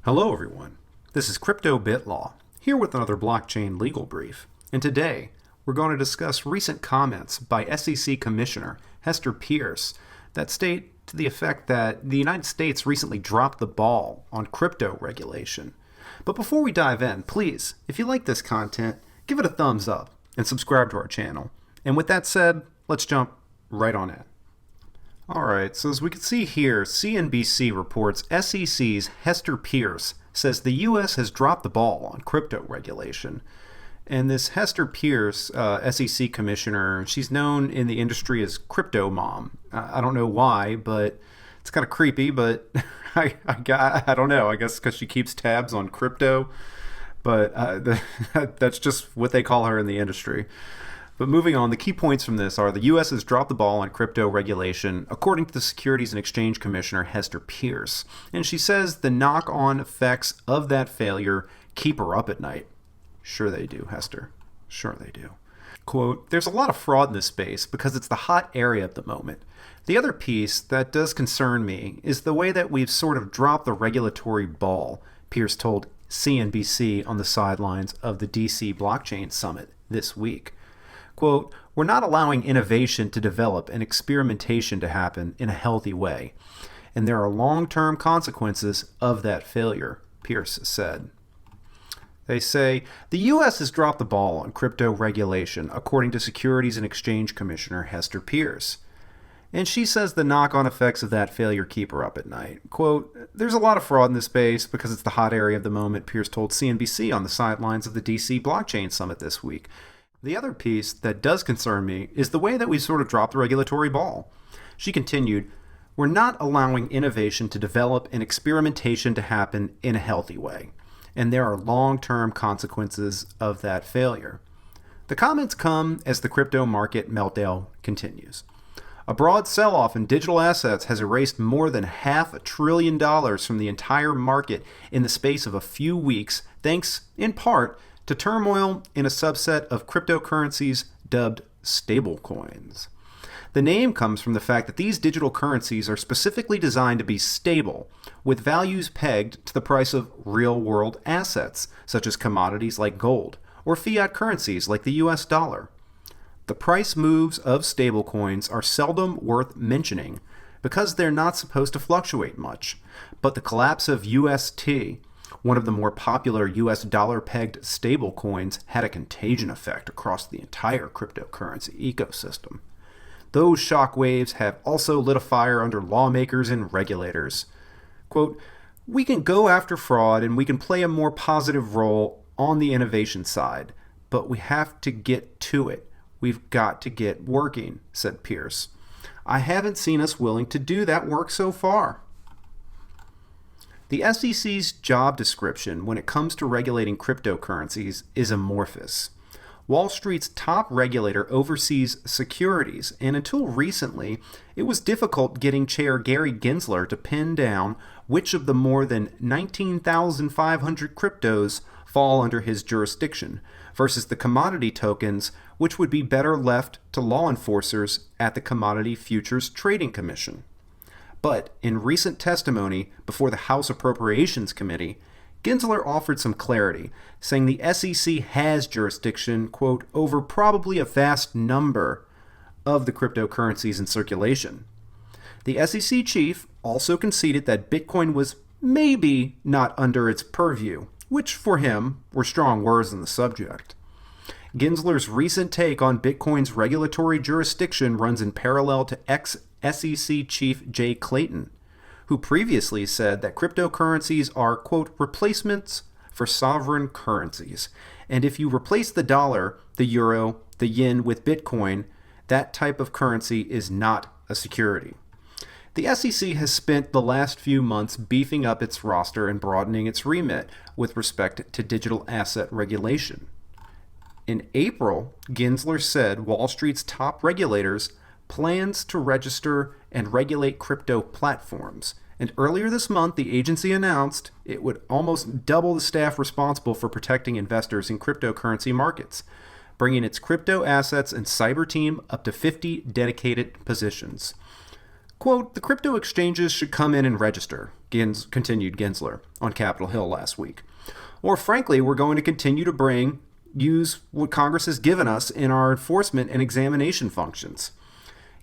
Hello everyone, this is Crypto Bit Law, here with another blockchain legal brief. And today, we're going to discuss recent comments by SEC Commissioner Hester Peirce that state to the effect that the United States recently dropped the ball on crypto regulation. But before we dive in, please, if you like this content, give it a thumbs up and subscribe to our channel. And with that said, let's jump right on in. Alright, so as we can see here, CNBC reports SEC's Hester Peirce says the U.S. has dropped the ball on crypto regulation. And this Hester Peirce, SEC commissioner, she's known in the industry as Crypto Mom. I don't know why, but it's kind of creepy, but I don't know. I guess because she keeps tabs on crypto, but that's just what they call her in the industry. But moving on, the key points from this are the U.S. has dropped the ball on crypto regulation, according to the Securities and Exchange Commissioner Hester Peirce. And she says the knock-on effects of that failure keep her up at night. Sure they do, Hester. Sure they do. Quote, "There's a lot of fraud in this space because it's the hot area at the moment. The other piece that does concern me is the way that we've sort of dropped the regulatory ball," Peirce told CNBC on the sidelines of the DC Blockchain Summit this week. Quote, "We're not allowing innovation to develop and experimentation to happen in a healthy way, and there are long-term consequences of that failure," Peirce said. They say, the U.S. has dropped the ball on crypto regulation, according to Securities and Exchange Commissioner Hester Peirce. And she says the knock-on effects of that failure keep her up at night. Quote, "There's a lot of fraud in this space because it's the hot area of the moment," Peirce told CNBC on the sidelines of the DC Blockchain Summit this week. "The other piece that does concern me is the way that we sort of dropped the regulatory ball." She continued, "We're not allowing innovation to develop and experimentation to happen in a healthy way, and there are long-term consequences of that failure." The comments come as the crypto market meltdown continues. A broad sell-off in digital assets has erased more than $500 billion from the entire market in the space of a few weeks, thanks, in part, to turmoil in a subset of cryptocurrencies dubbed stablecoins. The name comes from the fact that these digital currencies are specifically designed to be stable, with values pegged to the price of real-world assets, such as commodities like gold, or fiat currencies like the US dollar. The price moves of stablecoins are seldom worth mentioning because they're not supposed to fluctuate much, but the collapse of UST, one of the more popular US dollar-pegged stablecoins, had a contagion effect across the entire cryptocurrency ecosystem. Those shock waves have also lit a fire under lawmakers and regulators. Quote, "We can go after fraud and we can play a more positive role on the innovation side, but we have to get to it. We've got to get working," said Peirce. "I haven't seen us willing to do that work so far." The SEC's job description when it comes to regulating cryptocurrencies is amorphous. Wall Street's top regulator oversees securities, and until recently, it was difficult getting Chair Gary Gensler to pin down which of the more than 19,500 cryptos fall under his jurisdiction, versus the commodity tokens, which would be better left to law enforcers at the Commodity Futures Trading Commission. But in recent testimony before the House Appropriations Committee, Gensler offered some clarity, saying the SEC has jurisdiction, quote, "over probably a vast number of the cryptocurrencies in circulation." The SEC chief also conceded that Bitcoin was maybe not under its purview, which for him were strong words on the subject. Gensler's recent take on Bitcoin's regulatory jurisdiction runs in parallel to ex-SEC Chief Jay Clayton, who previously said that cryptocurrencies are, quote, "replacements for sovereign currencies. And if you replace the dollar, the euro, the yen with Bitcoin, that type of currency is not a security." The SEC has spent the last few months beefing up its roster and broadening its remit with respect to digital asset regulation. In April, Gensler said Wall Street's top regulators plans to register and regulate crypto platforms. And earlier this month, the agency announced it would almost double the staff responsible for protecting investors in cryptocurrency markets, bringing its crypto assets and cyber team up to 50 dedicated positions. Quote, "The crypto exchanges should come in and register. continued Gensler on Capitol Hill last week. Or frankly, we're going to continue to use what Congress has given us in our enforcement and examination functions.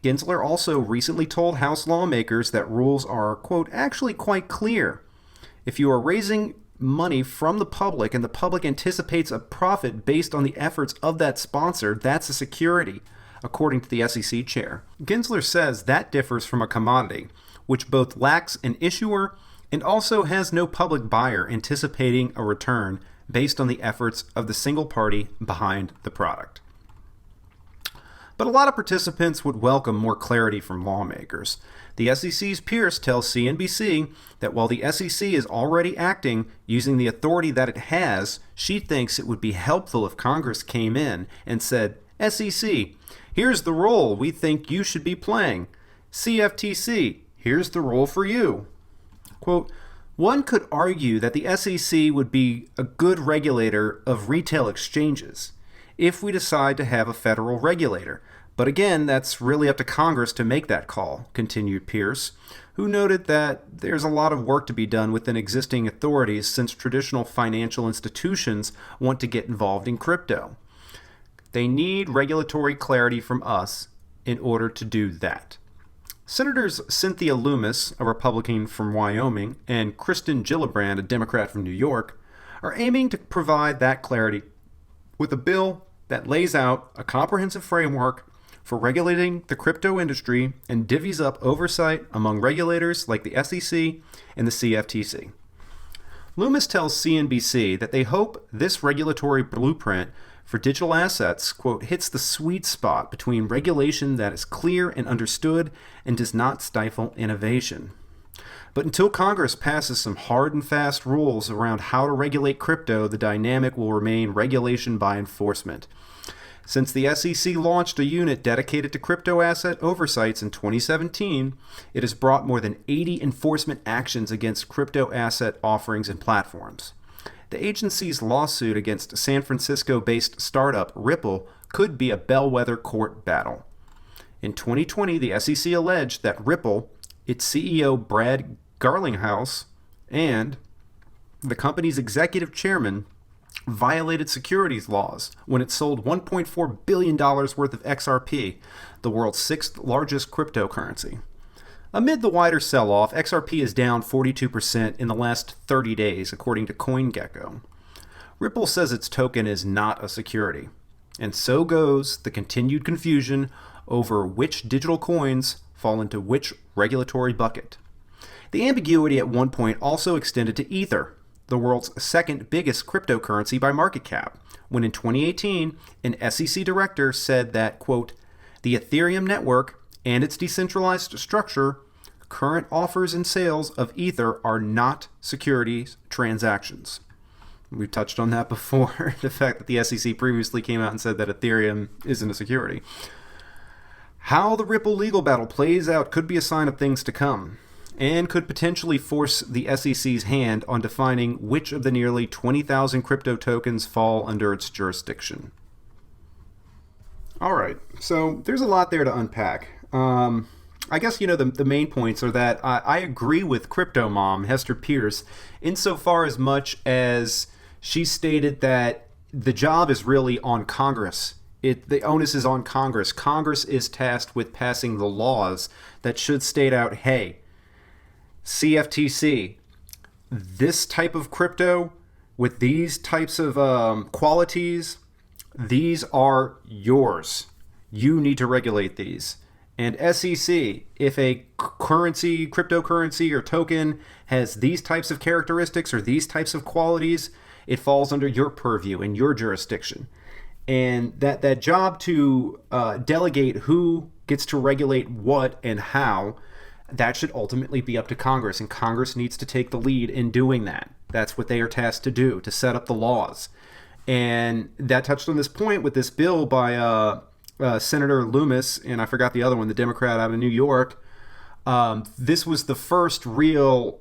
Gensler also recently told House lawmakers that rules are, quote, actually quite clear. If you are raising money from the public and the public anticipates a profit based on the efforts of that sponsor, that's a security, according to the SEC chair. Gensler says that differs from a commodity, which both lacks an issuer and also has no public buyer anticipating a return based on the efforts of the single party behind the product. But a lot of participants would welcome more clarity from lawmakers. The SEC's Peirce tells CNBC that while the SEC is already acting using the authority that it has, she thinks it would be helpful if Congress came in and said, SEC, here's the role we think you should be playing. CFTC, here's the role for you. Quote, one could argue that the SEC would be a good regulator of retail exchanges if we decide to have a federal regulator. But again, that's really up to Congress to make that call, continued Peirce, who noted that there's a lot of work to be done within existing authorities since traditional financial institutions want to get involved in crypto. They need regulatory clarity from us in order to do that. Senators Cynthia Lummis, a Republican from Wyoming, and Kristen Gillibrand, a Democrat from New York, are aiming to provide that clarity with a bill that lays out a comprehensive framework for regulating the crypto industry and divvies up oversight among regulators like the SEC and the CFTC. Lummis tells CNBC that they hope this regulatory blueprint for digital assets, quote, hits the sweet spot between regulation that is clear and understood and does not stifle innovation. But until Congress passes some hard and fast rules around how to regulate crypto, the dynamic will remain regulation by enforcement. Since the SEC launched a unit dedicated to crypto asset oversights in 2017, it has brought more than 80 enforcement actions against crypto asset offerings and platforms. The agency's lawsuit against San Francisco-based startup Ripple could be a bellwether court battle. In 2020, the SEC alleged that Ripple, its CEO Brad Garlinghouse, and the company's executive chairman violated securities laws when it sold $1.4 billion worth of XRP, the world's sixth largest cryptocurrency. Amid the wider sell-off, XRP is down 42% in the last 30 days, according to CoinGecko. Ripple says its token is not a security, and so goes the continued confusion over which digital coins fall into which regulatory bucket. The ambiguity at one point also extended to Ether, the world's second biggest cryptocurrency by market cap, when in 2018, an SEC director said that, quote, the Ethereum network and its decentralized structure, current offers and sales of Ether are not securities transactions. We've touched on that before, the fact that the SEC previously came out and said that Ethereum isn't a security. How the Ripple legal battle plays out could be a sign of things to come, and could potentially force the SEC's hand on defining which of the nearly 20,000 crypto tokens fall under its jurisdiction. All right, so there's a lot there to unpack. I guess, the main points are that I agree with crypto mom, Hester Peirce, insofar as much as she stated that the job is really on Congress. The onus is on Congress. Congress is tasked with passing the laws that should state out, hey, CFTC, this type of crypto with these types of qualities, these are yours. You need to regulate these. And SEC, if a cryptocurrency or token has these types of characteristics or these types of qualities, it falls under your purview and your jurisdiction. And that job to delegate who gets to regulate what and how, that should ultimately be up to Congress, and Congress needs to take the lead in doing that. That's what they are tasked to do, to set up the laws. And that touched on this point with this bill by Senator Lummis, and I forgot the other one, the Democrat out of New York. This was the first real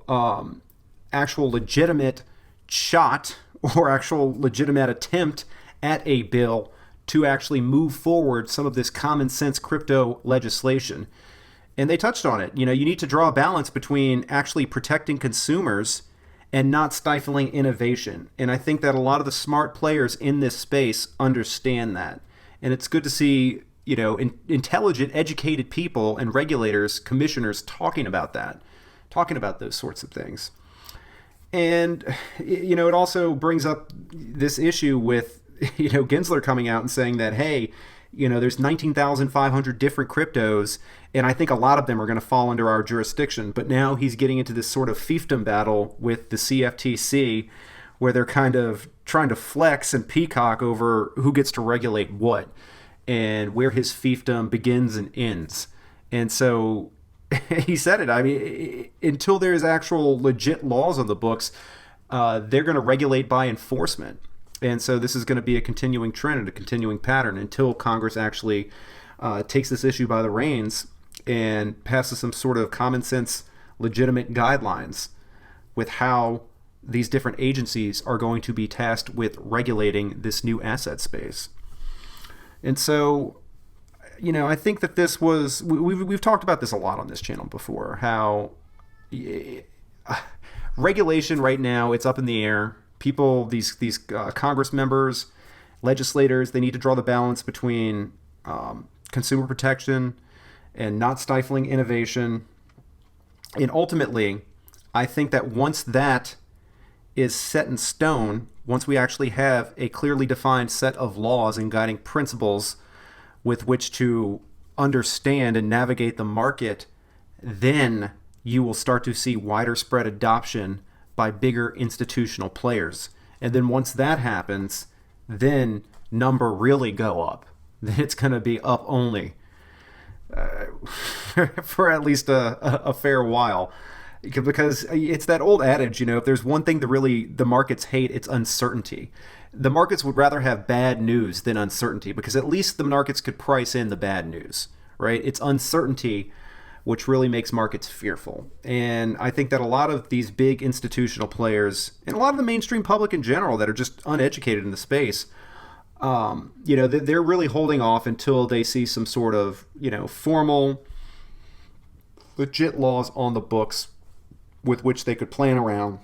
actual legitimate shot or actual legitimate attempt at a bill to actually move forward some of this common sense crypto legislation. And they touched on it. You know, you need to draw a balance between actually protecting consumers and not stifling innovation. And I think that a lot of the smart players in this space understand that. And it's good to see, you know, intelligent, educated people and regulators, commissioners talking about that, talking about those sorts of things. And, you know, it also brings up this issue with, you know, Gensler coming out and saying that, hey, you know, there's 19,500 different cryptos, and I think a lot of them are going to fall under our jurisdiction. But now he's getting into this sort of fiefdom battle with the CFTC, where they're kind of trying to flex and peacock over who gets to regulate what and where his fiefdom begins and ends. And so he said it. I mean, until there's actual legit laws on the books, they're going to regulate by enforcement. And so this is going to be a continuing trend and a continuing pattern until Congress actually takes this issue by the reins and passes some sort of common sense, legitimate guidelines with how these different agencies are going to be tasked with regulating this new asset space. And so, you know, I think that this was, we've talked about this a lot on this channel before, how regulation right now, it's up in the air. People, these Congress members, legislators, they need to draw the balance between consumer protection and not stifling innovation. And ultimately, I think that once that is set in stone, once we actually have a clearly defined set of laws and guiding principles with which to understand and navigate the market, then you will start to see wider spread adoption by bigger institutional players. And then once that happens, then number really go up. Then it's going to be up only for at least a fair while. Because it's that old adage, you know, if there's one thing that really the markets hate, it's uncertainty. The markets would rather have bad news than uncertainty, because at least the markets could price in the bad news, right? It's uncertainty which really makes markets fearful. And I think that a lot of these big institutional players and a lot of the mainstream public in general that are just uneducated in the space, you know, they're really holding off until they see some sort of, you know, formal, legit laws on the books with which they could plan around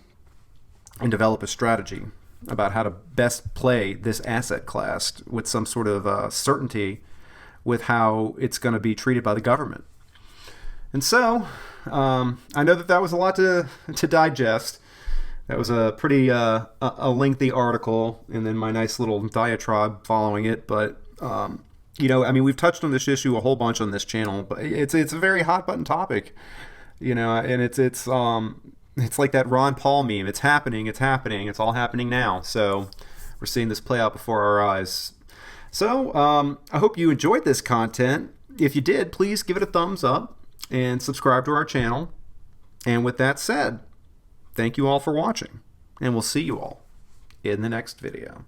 and develop a strategy about how to best play this asset class with some sort of certainty with how it's going to be treated by the government. And so, I know that was a lot to digest. That was a pretty a lengthy article, and then my nice little diatribe following it. But you know, I mean, we've touched on this issue a whole bunch on this channel, but it's a very hot button topic, you know, and it's like that Ron Paul meme. It's happening. It's all happening now. So we're seeing this play out before our eyes. So I hope you enjoyed this content. If you did, please give it a thumbs up and subscribe to our channel. And with that said, thank you all for watching, and we'll see you all in the next video.